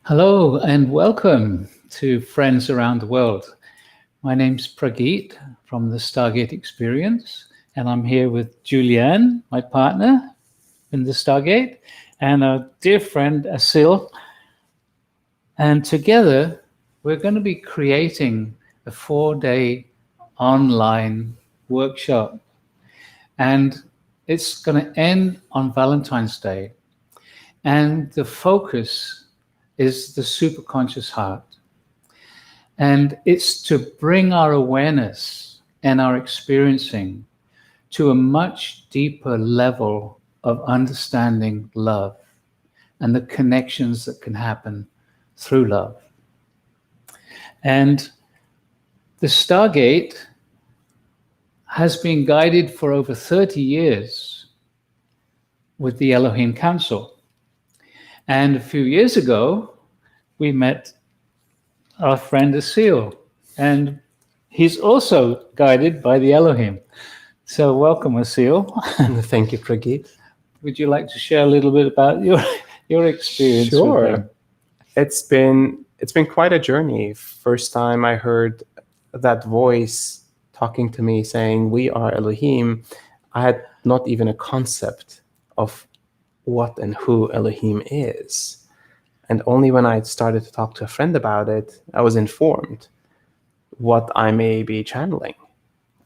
Hello and welcome to Friends Around the World. My name's Prageet from the Stargate Experience, and I'm here with Julianne, my partner in the Stargate, and our dear friend Asil. And together, we're going to be creating a 4-day online workshop. And it's going to end on Valentine's Day. And the focus is the superconscious heart. And it's to bring our awareness and our experiencing to a much deeper level of understanding love and the connections that can happen through love. And the Stargate has been guided for over 30 years with the Elohim Council. And a few years ago, we met our friend Asil, and he's also guided by the Elohim. So welcome, Asil. Thank you, Prageet. Would you like to share a little bit about your experience with them? It's been quite a journey. First time I heard that voice talking to me saying, "We are Elohim," I had not even a concept of what and who Elohim is. And only when I started to talk to a friend about it, I was informed what I may be channeling.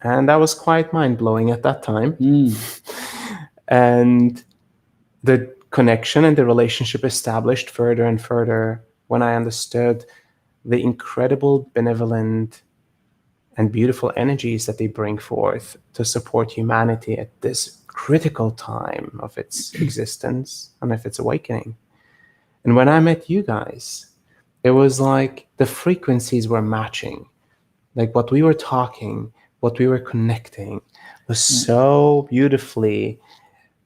And that was quite mind-blowing at that time. And the connection and the relationship established further and further when I understood the incredible, benevolent, and beautiful energies that they bring forth to support humanity at this critical time of its existence and of its awakening. And when I met you guys, it was like the frequencies were matching. Like what we were talking, what we were connecting was so beautifully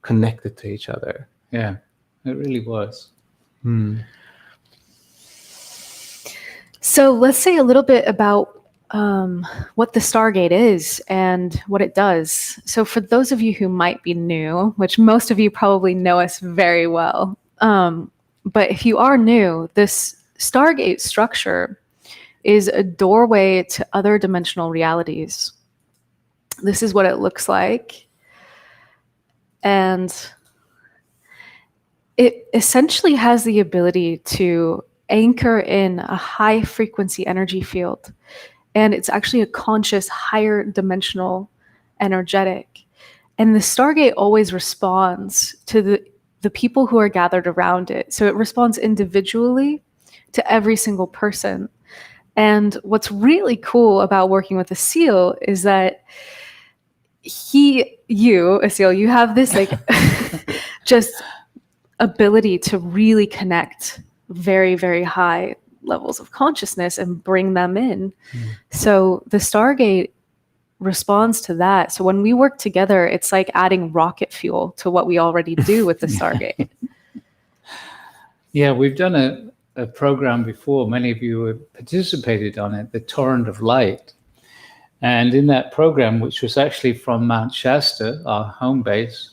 connected to each other. Yeah, it really was. So let's say a little bit about what the Stargate is and what it does. So for those of you who might be new, which most of you probably know us very well, but if you are new, this Stargate structure is a doorway to other dimensional realities. This is what it looks like. And it essentially has the ability to anchor in a high frequency energy field. And it's actually a conscious, higher dimensional energetic. And the Stargate always responds to the people who are gathered around it. So it responds individually to every single person. And what's really cool about working with Asil is that Asil, you have this like just ability to really connect very, very high levels of consciousness and bring them in. So the Stargate responds to that. So when we work together, it's like adding rocket fuel to what we already do with the Stargate. Yeah, we've done a program before. Many of you have participated on it, the Torrent of Light. And in that program, which was actually from Mount Shasta, our home base,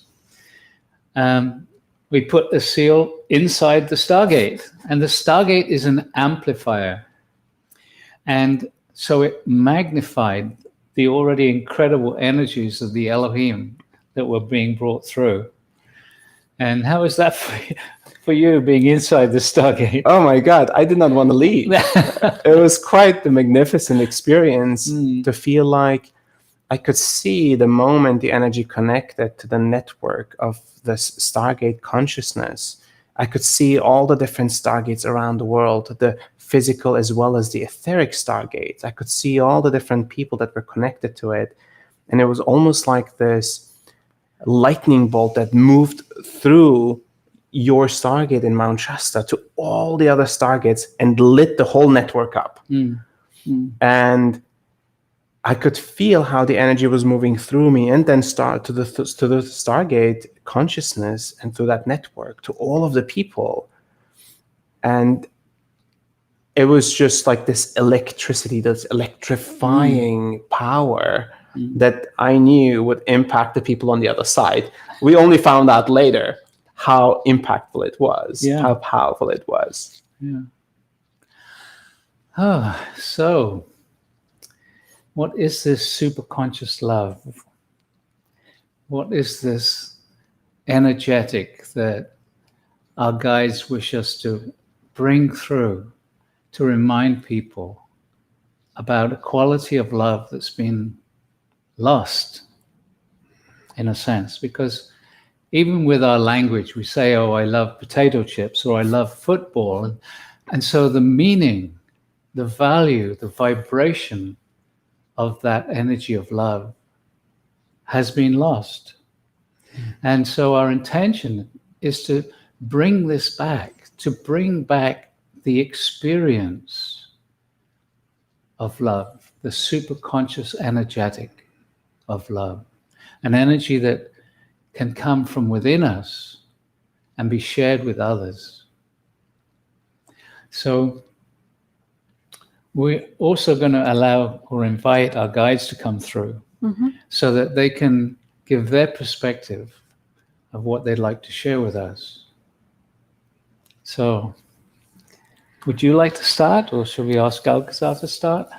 we put Asil inside the Stargate, and the Stargate is an amplifier. And so it magnified the already incredible energies of the Elohim that were being brought through. And how was that for you being inside the Stargate? Oh my God, I did not want to leave. It was quite the magnificent experience to feel like I could see the moment the energy connected to the network of this Stargate consciousness. I could see all the different Stargates around the world, the physical as well as the etheric Stargates. I could see all the different people that were connected to it. And it was almost like this lightning bolt that moved through your Stargate in Mount Shasta to all the other Stargates and lit the whole network up. And I could feel how the energy was moving through me and then start to the Stargate consciousness and through that network to all of the people. And it was just like this electricity, this electrifying power that I knew would impact the people on the other side. We only found out later how impactful it was, how powerful it was. Yeah. So what is this superconscious love? What is this energetic that our guides wish us to bring through to remind people about a quality of love that's been lost, in a sense? Because even with our language, we say, oh, I love potato chips, or I love football. And so the meaning, the value, the vibration of that energy of love has been lost. And so our intention is to bring this back, to bring back the experience of love, the superconscious energetic of love, an energy that can come from within us and be shared with others. So we're also going to allow or invite our guides to come through so that they can give their perspective of what they'd like to share with us. So would you like to start, or should we ask Alcazar to start?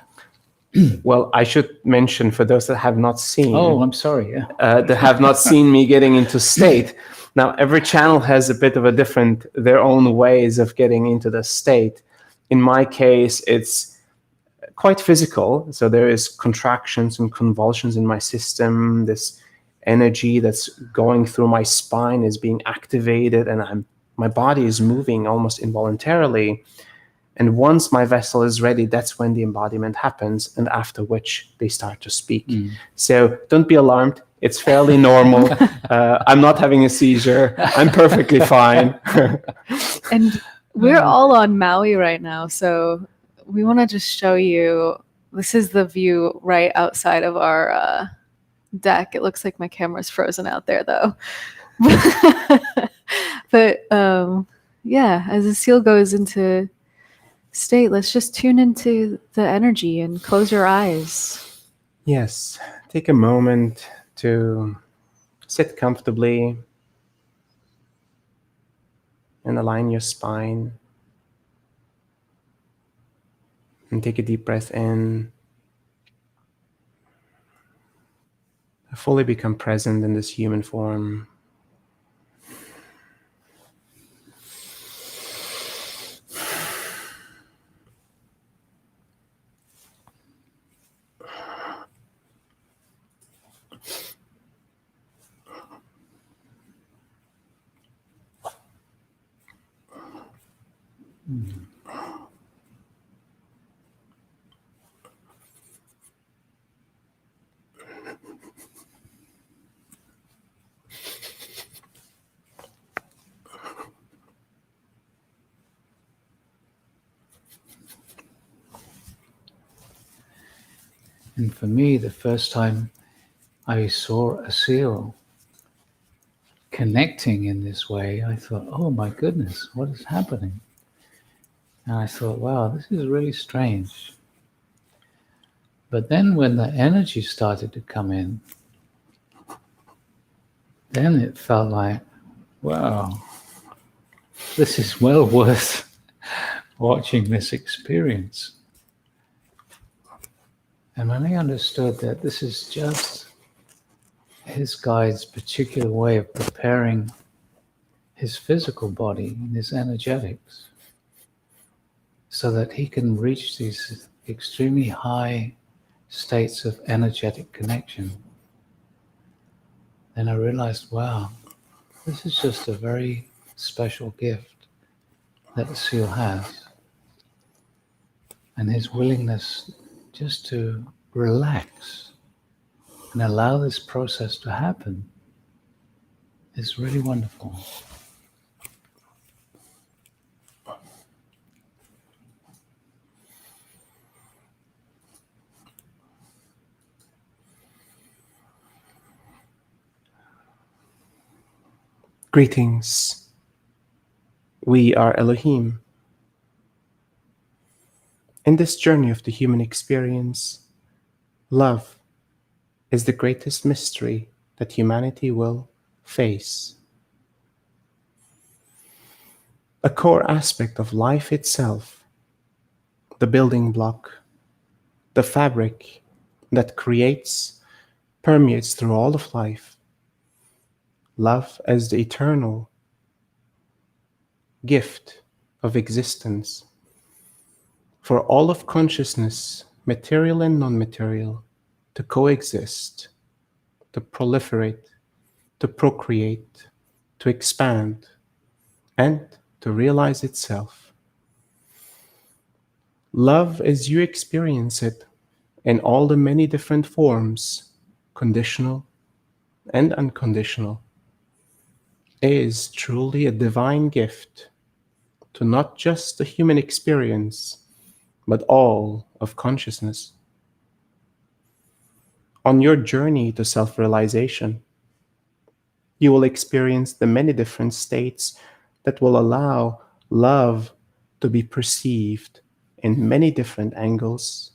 Well, I should mention for those that have not seen. Oh, I'm sorry. Yeah. That have not seen me getting into state. Now, every channel has a bit of a different, their own ways of getting into the state. In my case, it's quite physical. So there is contractions and convulsions in my system. This energy that's going through my spine is being activated, and my body is moving almost involuntarily. And once my vessel is ready, that's when the embodiment happens, and after which they start to speak. So don't be alarmed. It's fairly normal. I'm not having a seizure. I'm perfectly fine. And we're all on Maui right now, so we want to just show you. This is the view right outside of our deck. It looks like my camera's frozen out there, though. But yeah, as Asil goes into state, let's just tune into the energy and close your eyes. Yes, take a moment to sit comfortably and align your spine. And take a deep breath in. Fully become present in this human form. And for me, the first time I saw Asil connecting in this way, I thought, oh my goodness, what is happening? And I thought, wow, this is really strange. But then when the energy started to come in, then it felt like, wow, this is well worth watching this experience. And when I understood that this is just his guide's particular way of preparing his physical body and his energetics so that he can reach these extremely high states of energetic connection, then I realized, wow, this is just a very special gift that the seal has. And his willingness just to relax and allow this process to happen is really wonderful. Greetings. We are Elohim. In this journey of the human experience, love is the greatest mystery that humanity will face. A core aspect of life itself, the building block, the fabric that permeates through all of life. Love as the eternal gift of existence for all of consciousness, material and non-material, to coexist, to proliferate, to procreate, to expand, and to realize itself. Love as you experience it in all the many different forms, conditional and unconditional, is truly a divine gift to not just the human experience, but all of consciousness. On your journey to self-realization, you will experience the many different states that will allow love to be perceived in many different angles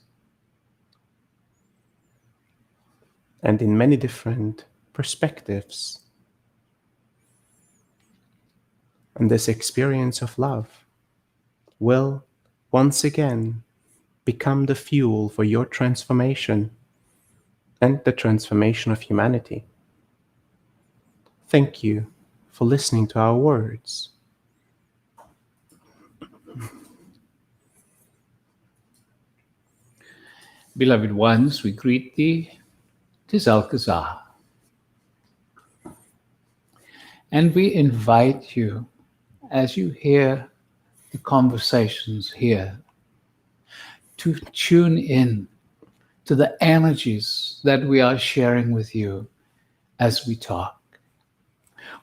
and in many different perspectives. And this experience of love will once again become the fuel for your transformation and the transformation of humanity. Thank you for listening to our words. Beloved ones, we greet thee. 'Tis Alcazar. And we invite you, as you hear the conversations here, to tune in to the energies that we are sharing with you as we talk.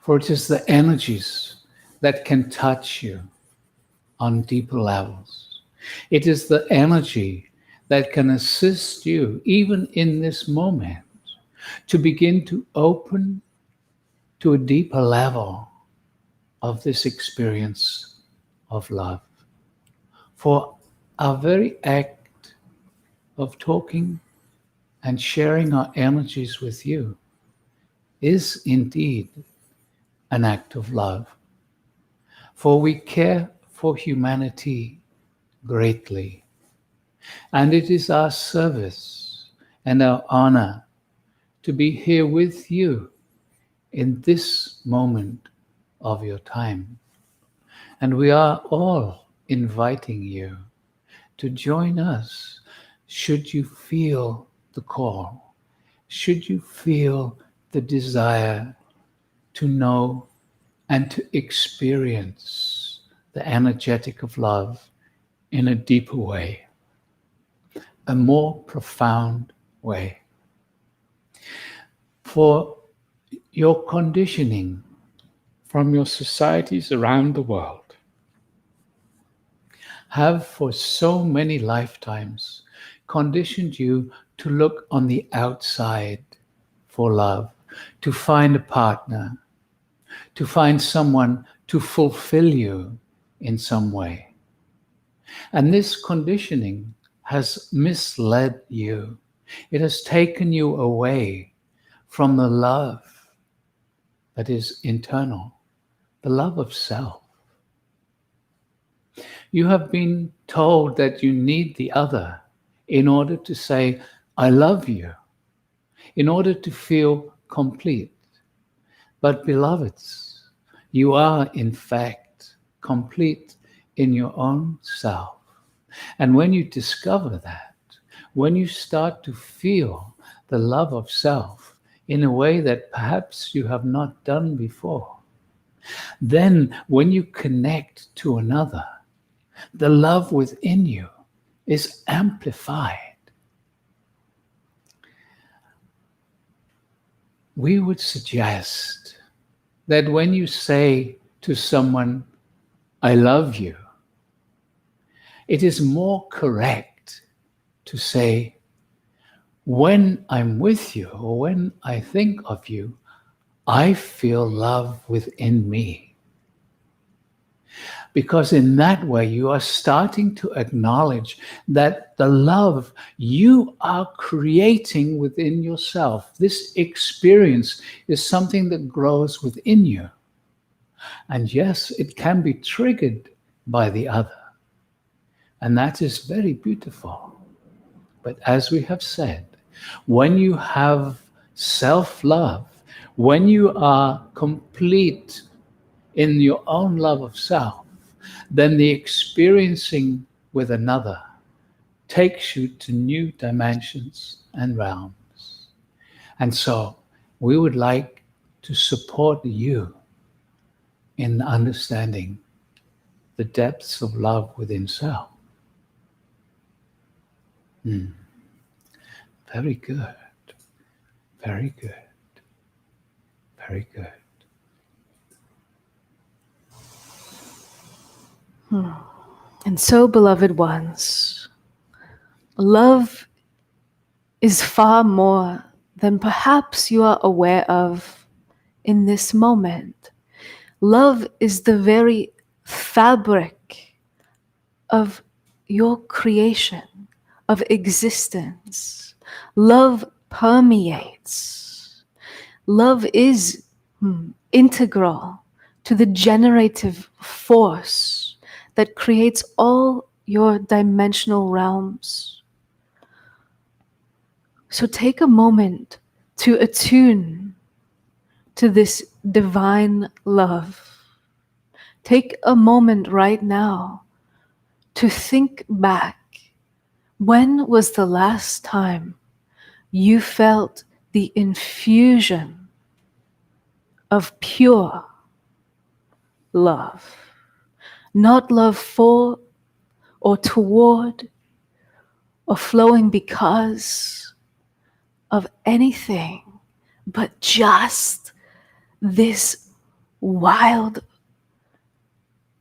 For it is the energies that can touch you on deeper levels. It is the energy that can assist you, even in this moment, to begin to open to a deeper level of this experience of love. For our very act of talking and sharing our energies with you is indeed an act of love. For we care for humanity greatly. And it is our service and our honor to be here with you in this moment of your time. And we are all inviting you to join us should you feel the call, should you feel the desire to know and to experience the energetic of love in a deeper way, a more profound way. For your conditioning from your societies around the world have for so many lifetimes conditioned you to look on the outside for love, to find a partner, to find someone to fulfill you in some way. And this conditioning has misled you. It has taken you away from the love that is internal, the love of self. You have been told that you need the other in order to say, I love you, in order to feel complete. But beloveds, you are in fact complete in your own self. And when you discover that, when you start to feel the love of self in a way that perhaps you have not done before, then when you connect to another, the love within you is amplified. We would suggest that when you say to someone, I love you, it is more correct to say, when I'm with you or when I think of you, I feel love within me. Because in that way, you are starting to acknowledge that the love you are creating within yourself, this experience is something that grows within you. And yes, it can be triggered by the other. And that is very beautiful. But as we have said, when you have self-love, when you are complete in your own love of self, then the experiencing with another takes you to new dimensions and realms. And so we would like to support you in understanding the depths of love within self. Very good. Very good. Very good. And so, beloved ones, love is far more than perhaps you are aware of in this moment. Love is the very fabric of your creation, of existence. Love permeates. Love is integral to the generative force that creates all your dimensional realms. So take a moment to attune to this divine love. Take a moment right now to think back. When was the last time you felt the infusion of pure love? Not love for or toward or flowing because of anything, but just this wild,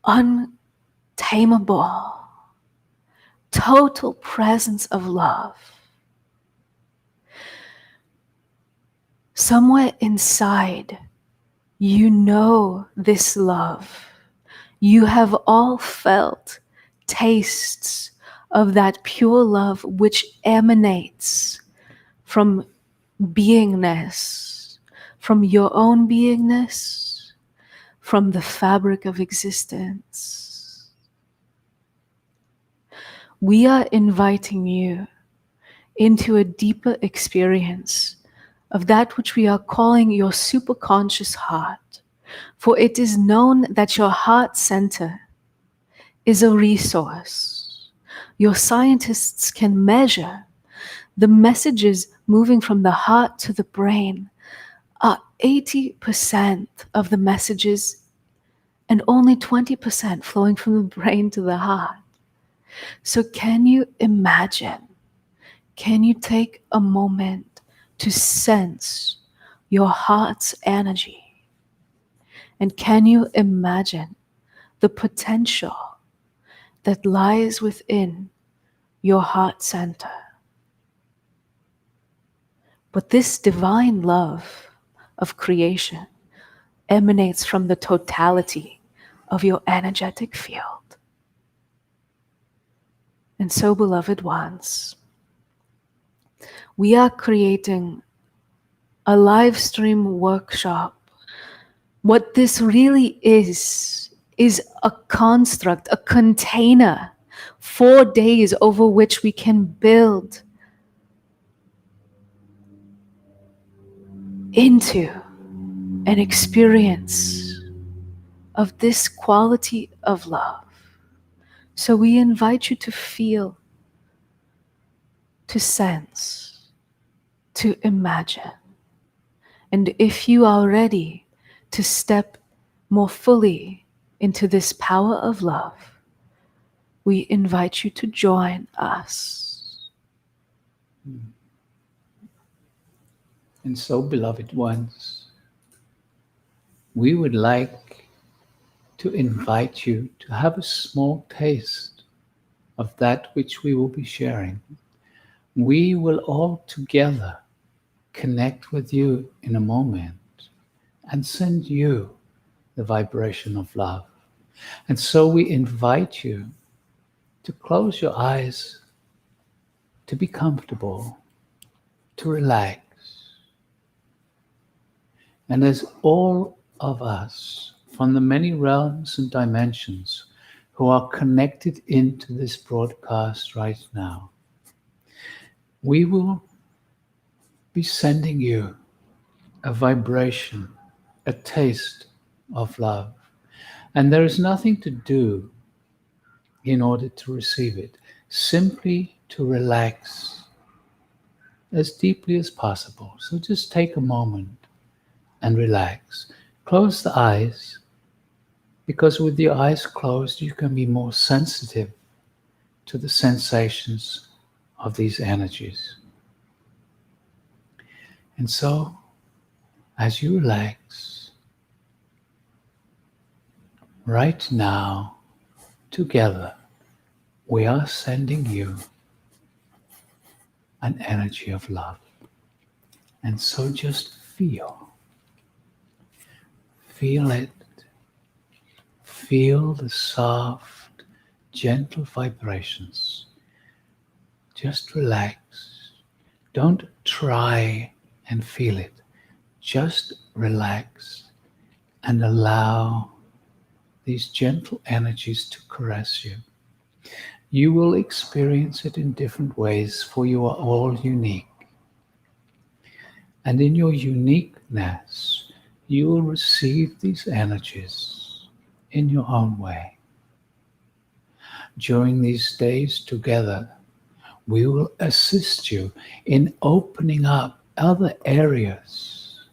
untamable, total presence of love. Somewhere inside, you know this love. You have all felt tastes of that pure love which emanates from beingness, from your own beingness, from the fabric of existence. We are inviting you into a deeper experience of that which we are calling your superconscious heart. For it is known that your heart center is a resource. Your scientists can measure the messages moving from the heart to the brain are 80% of the messages and only 20% flowing from the brain to the heart. So can you imagine? Can you take a moment to sense your heart's energy? And can you imagine the potential that lies within your heart center? But this divine love of creation emanates from the totality of your energetic field. And so, beloved ones, we are creating a live stream workshop. What this really is a construct, a container, 4 days over which we can build into an experience of this quality of love. So we invite you to feel, to sense, to imagine. And if you are ready to step more fully into this power of love, we invite you to join us. And so, beloved ones, we would like to invite you to have a small taste of that which we will be sharing. We will all together connect with you in a moment and send you the vibration of love. And so we invite you to close your eyes, to be comfortable, to relax. And as all of us from the many realms and dimensions who are connected into this broadcast right now, we will be sending you a vibration, a taste of love. And there is nothing to do in order to receive it, simply to relax as deeply as possible. So just take a moment and relax. Close the eyes, because with your eyes closed, you can be more sensitive to the sensations of these energies. And so, as you relax, right now, together, we are sending you an energy of love. And so just feel it. Feel the soft, gentle vibrations. Just relax. Don't try and feel it. Just relax and allow these gentle energies to caress you. You will experience it in different ways, for you are all unique. And in your uniqueness, you will receive these energies in your own way. During these days together, we will assist you in opening up other areas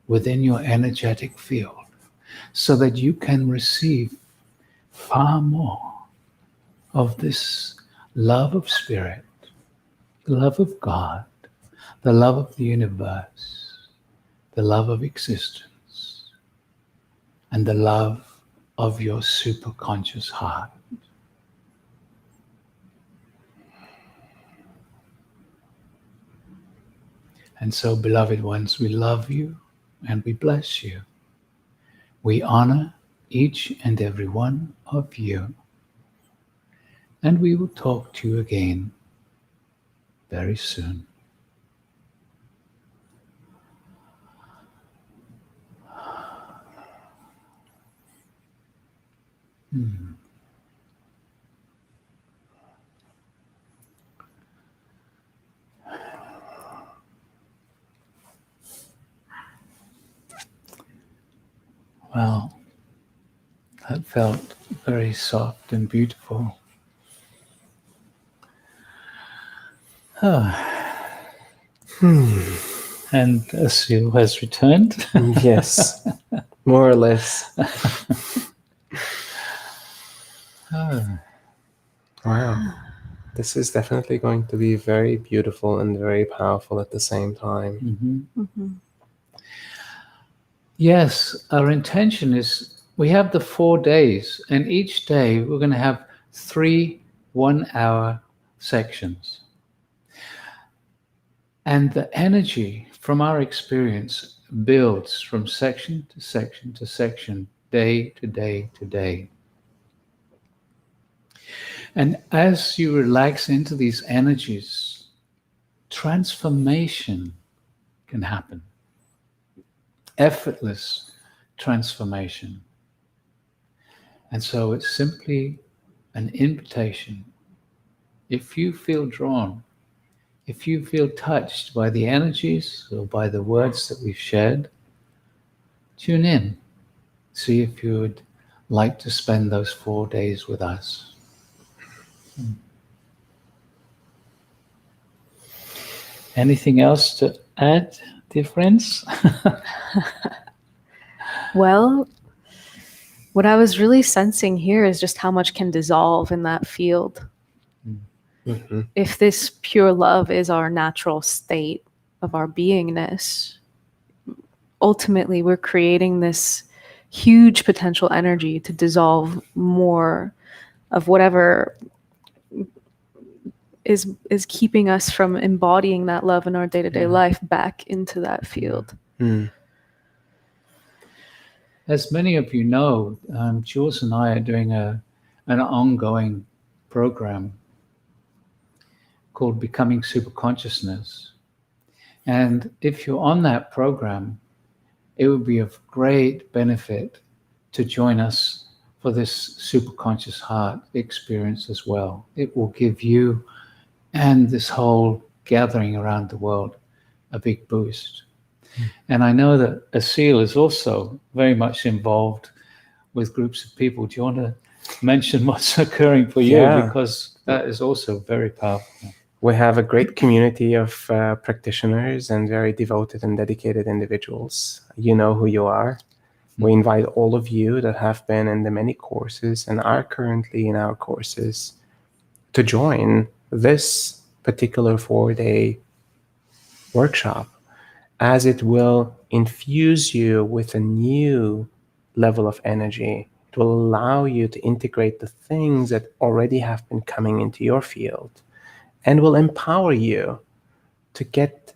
within your energetic field so that you can receive far more of this love of spirit, the love of God, the love of the universe, the love of existence, and the love of your superconscious heart. And so, beloved ones, we love you and we bless you. We honor each and every one of you. And we will talk to you again very soon. Well, that felt very soft and beautiful. And Asil has returned. Yes, more or less. Wow. This is definitely going to be very beautiful and very powerful at the same time. Mm-hmm. Mm-hmm. Yes, our intention is we have the 4 days, and each day we're going to have 3 one-hour sections. And the energy from our experience builds from section to section to section, day to day to day. And as you relax into these energies, transformation can happen. Effortless transformation. And so it's simply an invitation. If you feel drawn, if you feel touched by the energies or by the words that we've shared, tune in. See if you would like to spend those 4 days with us. Anything else to add, dear friends? Well, what I was really sensing here is just how much can dissolve in that field. Mm-hmm. If this pure love is our natural state of our beingness, ultimately we're creating this huge potential energy to dissolve more of whatever is keeping us from embodying that love in our day-to-day life back into that field. Mm. As many of you know, Jules and I are doing an ongoing program called Becoming Superconsciousness. And if you're on that program, it would be of great benefit to join us for this superconscious heart experience as well. It will give you and this whole gathering around the world a big boost. And I know that Asil is also very much involved with groups of people. Do you want to mention what's occurring for you? Yeah. Because that is also very powerful. We have a great community of practitioners and very devoted and dedicated individuals. You know who you are. We invite all of you that have been in the many courses and are currently in our courses to join this particular 4-day workshop, as it will infuse you with a new level of energy. It will allow you to integrate the things that already have been coming into your field, and will empower you to get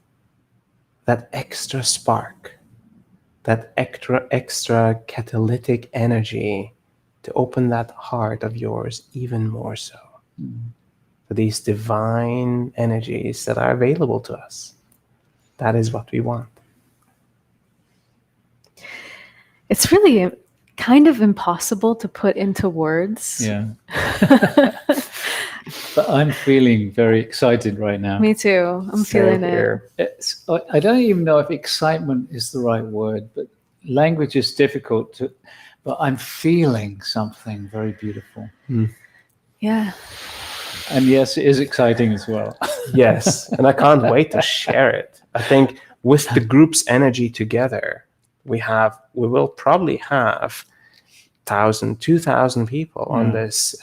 that extra spark, that extra catalytic energy to open that heart of yours even more so. For these divine energies that are available to us. That is what we want. It's really kind of impossible to put into words. Yeah. But I'm feeling very excited right now. Me too. I'm feeling it. I don't even know if excitement is the right word, but language is difficult to, but I'm feeling something very beautiful. Yeah. And yes, it is exciting as well. Yes, and I can't wait to share it. I think with the group's energy together, we will probably have 1,000, 2,000 people on this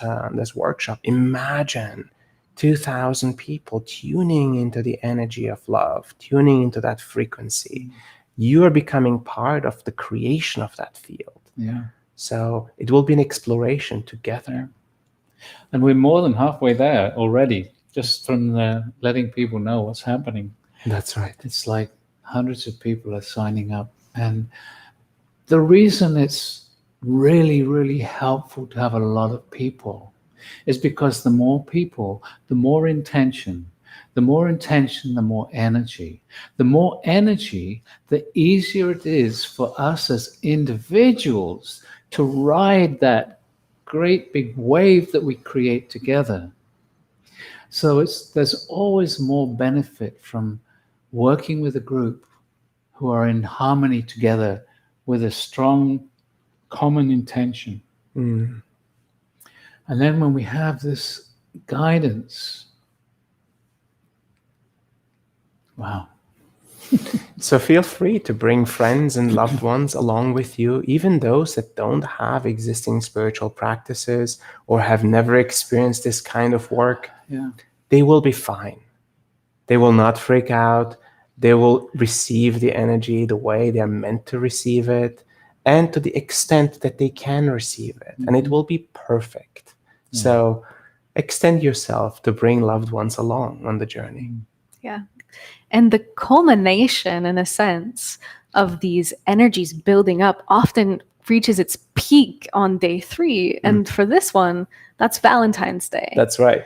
workshop. Imagine 2,000 people tuning into the energy of love, tuning into that frequency. You are becoming part of the creation of that field. Yeah. So it will be an exploration together. And we're more than halfway there already, just from letting people know what's happening. That's right. It's like hundreds of people are signing up. And the reason it's really, really helpful to have a lot of people is because the more people, the more intention. The more intention, the more energy. The more energy, the easier it is for us as individuals to ride that great big wave that we create together. So there's always more benefit from working with a group who are in harmony together with a strong common intention. And then when we have this guidance, wow. So feel free to bring friends and loved ones along with you, even those that don't have existing spiritual practices or have never experienced this kind of work. Yeah. They will be fine. They will not freak out. They will receive the energy the way they're meant to receive it, and to the extent that they can receive it. And it will be perfect. So extend yourself to bring loved ones along on the journey. Yeah. And the culmination, in a sense, of these energies building up often reaches its peak on day 3. And for this one, that's Valentine's Day. That's right.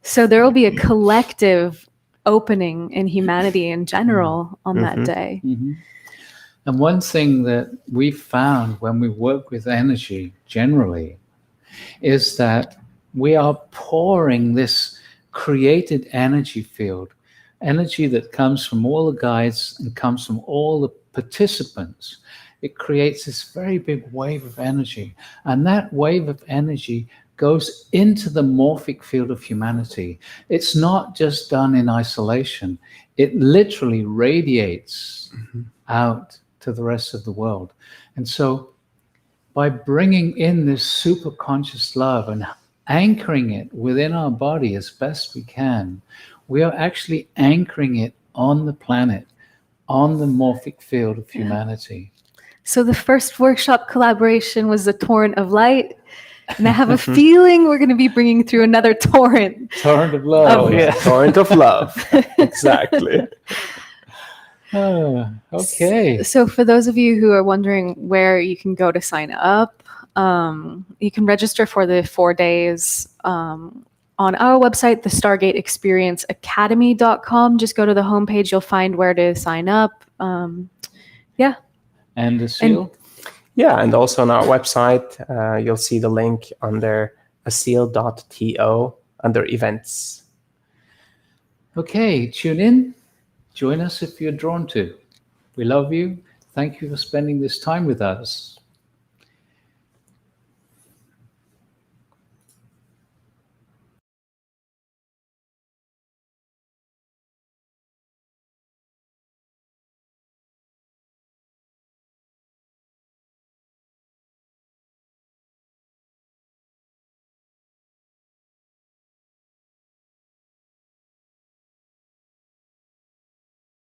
So there will be a collective opening in humanity in general on that day. And one thing that we've found when we work with energy generally is that we are pouring this created energy field, energy that comes from all the guides and comes from all the participants. It creates this very big wave of energy. And that wave of energy goes into the morphic field of humanity. It's not just done in isolation. It literally radiates out to the rest of the world. And so by bringing in this super conscious love and anchoring it within our body as best we can, we are actually anchoring it on the planet, on the morphic field of humanity. So the first workshop collaboration was the Torrent of Light. And I have a feeling we're going to be bringing through another torrent. Torrent of love. Torrent of love. Exactly. Okay. So for those of you who are wondering where you can go to sign up, you can register for the 4 days on our website, the Stargate Experience Academy.com. Just go to the homepage. You'll find where to sign up. And Asil? Yeah, and also on our website, you'll see the link under asil.to under events. Okay, tune in. Join us if you're drawn to. We love you. Thank you for spending this time with us.